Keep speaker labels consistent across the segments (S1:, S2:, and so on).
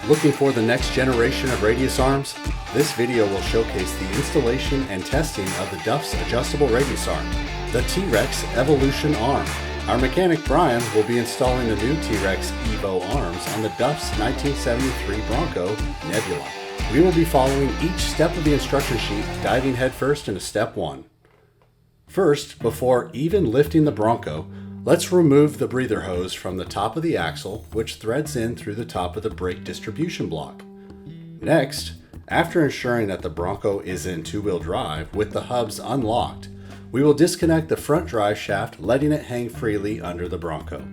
S1: Looking for the next generation of radius arms? This video will showcase the installation and testing of the Duff's adjustable radius arm, the T-Rex Evolution Arm. Our mechanic Brian will be installing the new T-Rex Evo arms on the Duff's 1973 Bronco Nebula. We will be following each step of the instruction sheet, diving headfirst into step 1. First, before even lifting the Bronco, let's remove the breather hose from the top of the axle, which threads in through the top of the brake distribution block. Next, after ensuring that the Bronco is in two-wheel drive with the hubs unlocked, we will disconnect the front drive shaft, letting it hang freely under the Bronco.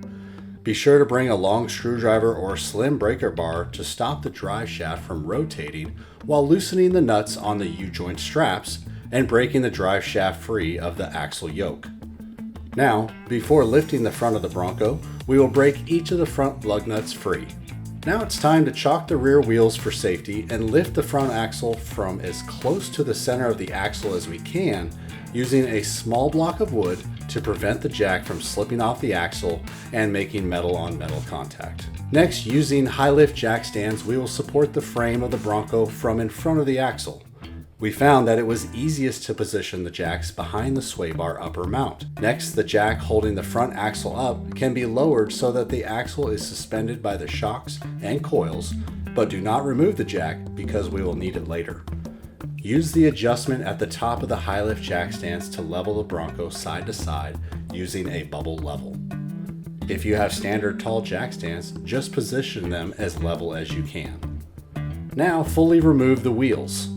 S1: Be sure to bring a long screwdriver or slim breaker bar to stop the drive shaft from rotating while loosening the nuts on the U-joint straps and breaking the drive shaft free of the axle yoke. Now, before lifting the front of the Bronco, we will break each of the front lug nuts free. Now it's time to chock the rear wheels for safety and lift the front axle from as close to the center of the axle as we can, using a small block of wood to prevent the jack from slipping off the axle and making metal on metal contact. Next, using high lift jack stands, we will support the frame of the Bronco from in front of the axle. We found that it was easiest to position the jacks behind the sway bar upper mount. Next, the jack holding the front axle up can be lowered so that the axle is suspended by the shocks and coils, but do not remove the jack because we will need it later. Use the adjustment at the top of the high lift jack stands to level the Bronco side to side using a bubble level. If you have standard tall jack stands, just position them as level as you can. Now fully remove the wheels.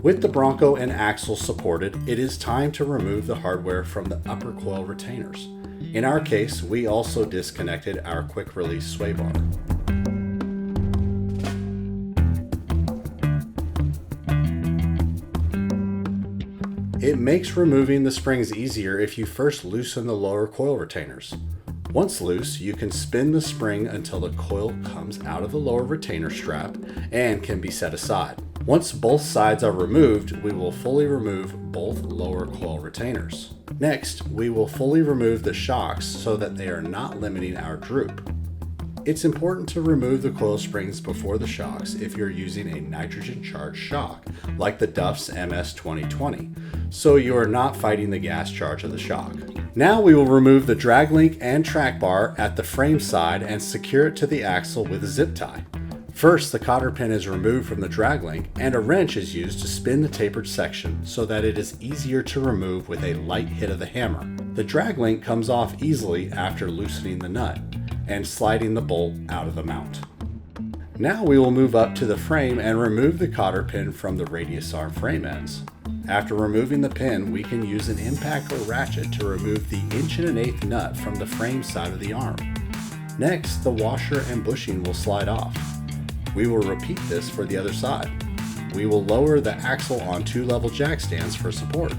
S1: With the Bronco and axle supported, it is time to remove the hardware from the upper coil retainers. In our case, we also disconnected our quick release sway bar. It makes removing the springs easier if you first loosen the lower coil retainers. Once loose, you can spin the spring until the coil comes out of the lower retainer strap and can be set aside. Once both sides are removed, we will fully remove both lower coil retainers. Next, we will fully remove the shocks so that they are not limiting our droop. It's important to remove the coil springs before the shocks if you're using a nitrogen-charged shock, like the Duff's MS 2020, so you are not fighting the gas charge of the shock. Now we will remove the drag link and track bar at the frame side and secure it to the axle with a zip tie. First, the cotter pin is removed from the drag link and a wrench is used to spin the tapered section so that it is easier to remove with a light hit of the hammer. The drag link comes off easily after loosening the nut and sliding the bolt out of the mount. Now we will move up to the frame and remove the cotter pin from the radius arm frame ends. After removing the pin, we can use an impact or ratchet to remove the 1 1/8" nut from the frame side of the arm. Next, the washer and bushing will slide off. We will repeat this for the other side. We will lower the axle on 2 level jack stands for support.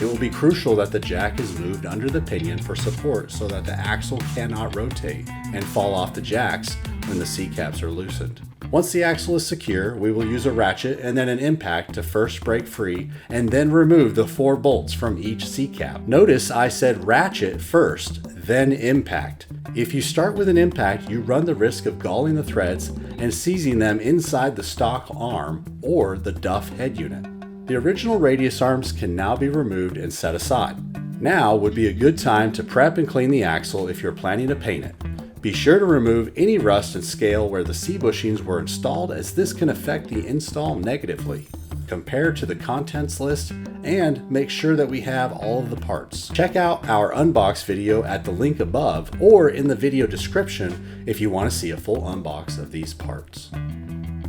S1: It will be crucial that the jack is moved under the pinion for support so that the axle cannot rotate and fall off the jacks when the C-caps are loosened. Once the axle is secure, we will use a ratchet and then an impact to first break free and then remove the 4 bolts from each C-cap. Notice I said ratchet first, then impact. If you start with an impact, you run the risk of galling the threads and seizing them inside the stock arm or the Duff head unit. The original radius arms can now be removed and set aside. Now would be a good time to prep and clean the axle if you're planning to paint it. Be sure to remove any rust and scale where the C bushings were installed, as this can affect the install negatively. Compare to the contents list and make sure that we have all of the parts. Check out our unbox video at the link above or in the video description if you want to see a full unbox of these parts.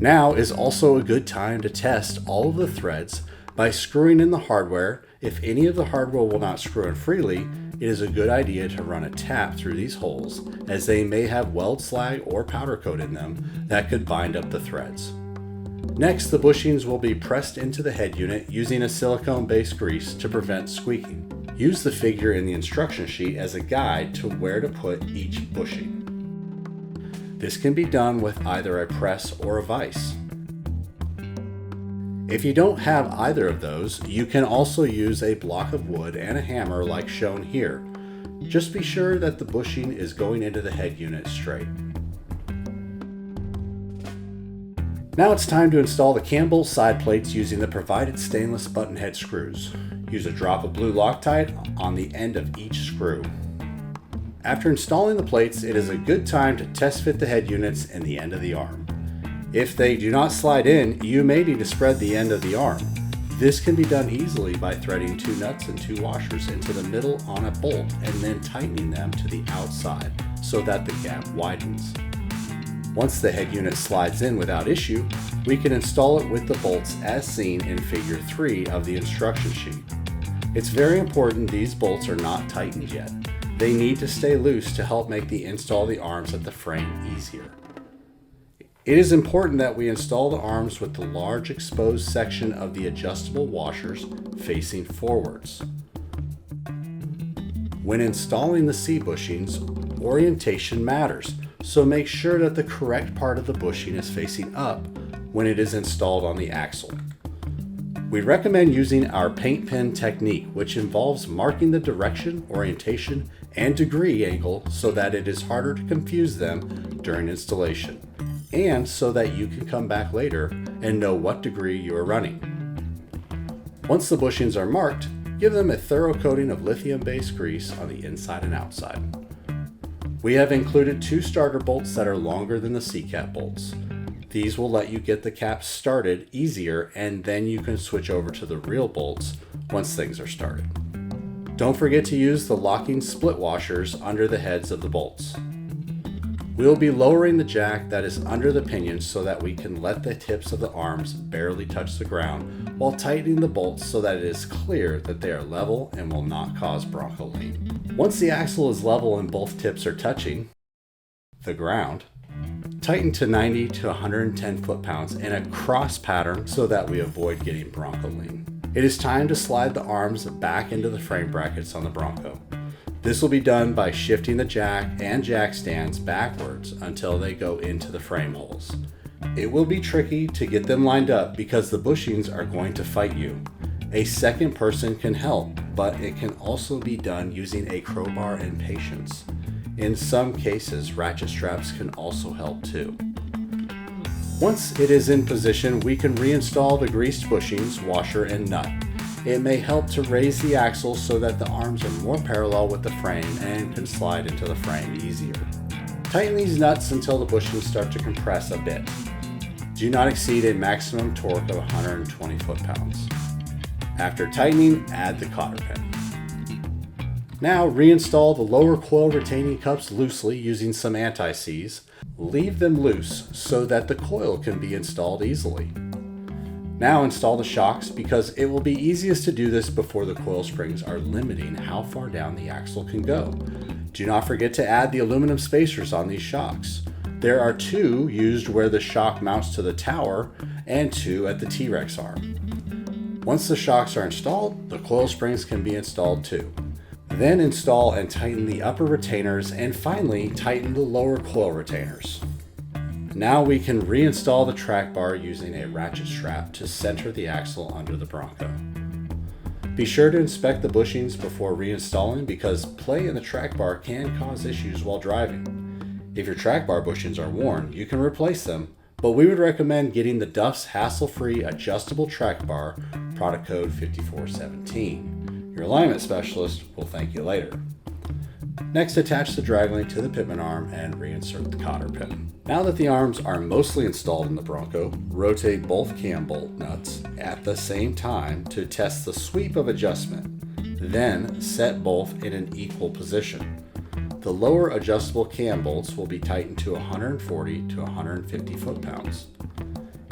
S1: Now is also a good time to test all of the threads by screwing in the hardware. If any of the hardware will not screw in freely, it is a good idea to run a tap through these holes, as they may have weld slag or powder coat in them that could bind up the threads. Next, the bushings will be pressed into the head unit using a silicone-based grease to prevent squeaking. Use the figure in the instruction sheet as a guide to where to put each bushing. This can be done with either a press or a vise. If you don't have either of those, you can also use a block of wood and a hammer like shown here. Just be sure that the bushing is going into the head unit straight. Now it's time to install the cam bolt side plates using the provided stainless button head screws. Use a drop of blue Loctite on the end of each screw. After installing the plates, it is a good time to test fit the head units and the end of the arm. If they do not slide in, you may need to spread the end of the arm. This can be done easily by threading 2 nuts and 2 washers into the middle on a bolt and then tightening them to the outside so that the gap widens. Once the head unit slides in without issue, we can install it with the bolts as seen in Figure 3 of the instruction sheet. It's very important these bolts are not tightened yet. They need to stay loose to help make the install of the arms at the frame easier. It is important that we install the arms with the large exposed section of the adjustable washers facing forwards. When installing the C bushings, orientation matters, so make sure that the correct part of the bushing is facing up when it is installed on the axle. We recommend using our paint pen technique, which involves marking the direction, orientation, and degree angle so that it is harder to confuse them during installation, and so that you can come back later and know what degree you are running. Once the bushings are marked, give them a thorough coating of lithium-based grease on the inside and outside. We have included 2 starter bolts that are longer than the C-cap bolts. These will let you get the caps started easier, and then you can switch over to the real bolts once things are started. Don't forget to use the locking split washers under the heads of the bolts. We'll be lowering the jack that is under the pinions so that we can let the tips of the arms barely touch the ground while tightening the bolts so that it is clear that they are level and will not cause Bronco lean. Once the axle is level and both tips are touching the ground, tighten to 90 to 110 foot-pounds in a cross pattern so that we avoid getting Bronco lean. It is time to slide the arms back into the frame brackets on the Bronco. This will be done by shifting the jack and jack stands backwards until they go into the frame holes. It will be tricky to get them lined up because the bushings are going to fight you. A second person can help, but it can also be done using a crowbar and patience. In some cases, ratchet straps can also help too. Once it is in position, we can reinstall the greased bushings, washer, and nut. It may help to raise the axle so that the arms are more parallel with the frame and can slide into the frame easier. Tighten these nuts until the bushings start to compress a bit. Do not exceed a maximum torque of 120 foot-pounds. After tightening, add the cotter pin. Now reinstall the lower coil retaining cups loosely using some anti-seize. Leave them loose so that the coil can be installed easily. Now install the shocks because it will be easiest to do this before the coil springs are limiting how far down the axle can go. Do not forget to add the aluminum spacers on these shocks. There are 2 used where the shock mounts to the tower and 2 at the T-Rex arm. Once the shocks are installed, the coil springs can be installed too. Then install and tighten the upper retainers and finally tighten the lower coil retainers. Now we can reinstall the track bar using a ratchet strap to center the axle under the Bronco. Be sure to inspect the bushings before reinstalling because play in the track bar can cause issues while driving. If your track bar bushings are worn, you can replace them, but we would recommend getting the Duff's hassle-free adjustable track bar, product code 5417. Your alignment specialist will thank you later. Next, attach the drag link to the pitman arm and reinsert the cotter pin. Now that the arms are mostly installed in the Bronco, rotate both cam bolt nuts at the same time to test the sweep of adjustment. Then set both in an equal position. The lower adjustable cam bolts will be tightened to 140 to 150 foot-pounds.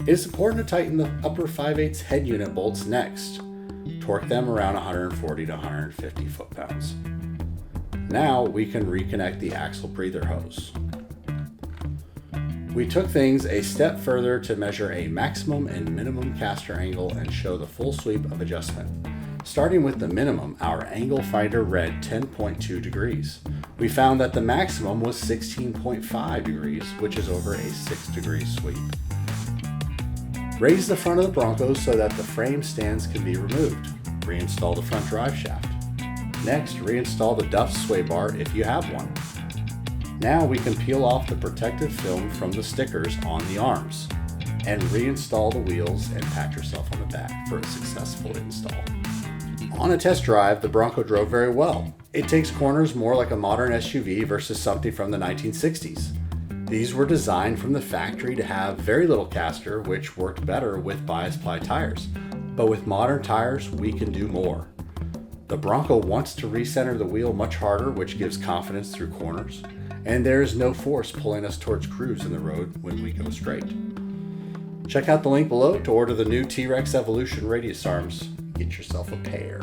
S1: It is important to tighten the upper 5/8 head unit bolts next. Torque them around 140 to 150 foot-pounds. Now we can reconnect the axle breather hose. We took things a step further to measure a maximum and minimum caster angle and show the full sweep of adjustment. Starting with the minimum, our angle finder read 10.2 degrees. We found that the maximum was 16.5 degrees, which is over a 6-degree sweep. Raise the front of the Bronco so that the frame stands can be removed. Reinstall the front drive shaft. Next, reinstall the Duff sway bar if you have one. Now we can peel off the protective film from the stickers on the arms. and reinstall the wheels and pat yourself on the back for a successful install. On a test drive, the Bronco drove very well. It takes corners more like a modern SUV versus something from the 1960s. These were designed from the factory to have very little caster, which worked better with bias ply tires. But with modern tires, we can do more. The Bronco wants to recenter the wheel much harder, which gives confidence through corners, and there is no force pulling us towards grooves in the road when we go straight. Check out the link below to order the new T-Rex Evolution radius arms. Get yourself a pair.